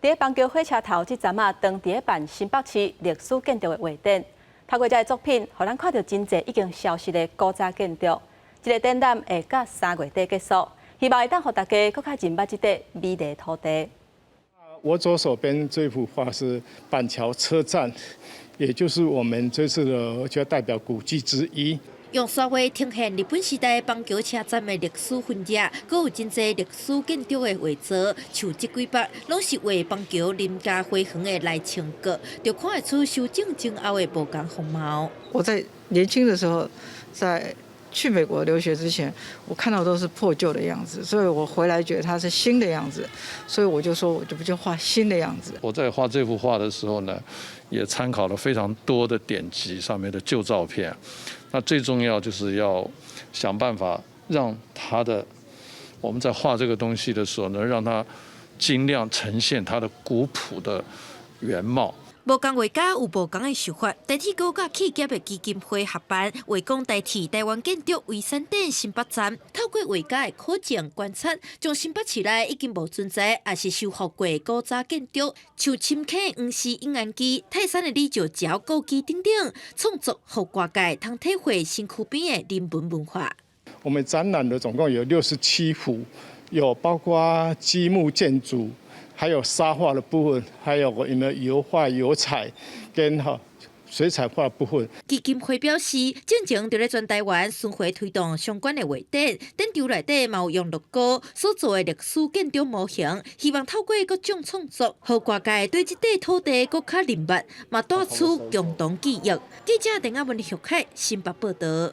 伫邦桥火车头即站啊，当伫办新北市历史建筑的画展，透过这个作品，互咱看到真侪已经消失的古早建筑。这个展览会到3月底结束，希望会当互大家更较认捌这块美丽土地。我左手边这幅画是板桥车站，也就是我们这次的就代表古迹之一。 用沙画呈现日本时代邦桥车站的历史痕迹，阁有真侪历史建筑的画作，像这几幅，拢是画邦桥林家辉煌的内情阁，就看得出修整前后的不同风貌。我在年轻的时候，在去美国留学之前，我看到都是破旧的样子，所以我回来觉得它是新的样子，所以我就说，我就画新的样子。我在画这幅画的时候呢，也参考了非常多的典籍上面的旧照片。 那最重要就是要想办法让我们在画这个东西的时候呢，让它尽量呈现它的古朴的原貌。无同画家有无同的手法，代替国家企业的基金会合办，为讲代替台湾建筑为山顶新北站，透过画家的考证观察，将新北市内已经无存在也是修复过的古早建筑，像深坑黄石永安基、泰山的李石桥故居等等，创作互外界通体会新区边的人文文化。我们展览的总共有67幅，有包括积木建筑。 还有沙画的部分，还有我们油画、油彩跟水彩画的部分。基金会表示，正前就咧全台湾巡回推动相关的画展，展场内底嘛有用乐高所做的历史建筑模型，希望透过各种创作，互外界对这块土地更加认捌，嘛带出共同记忆。记者陈阿文、徐凯新北报道。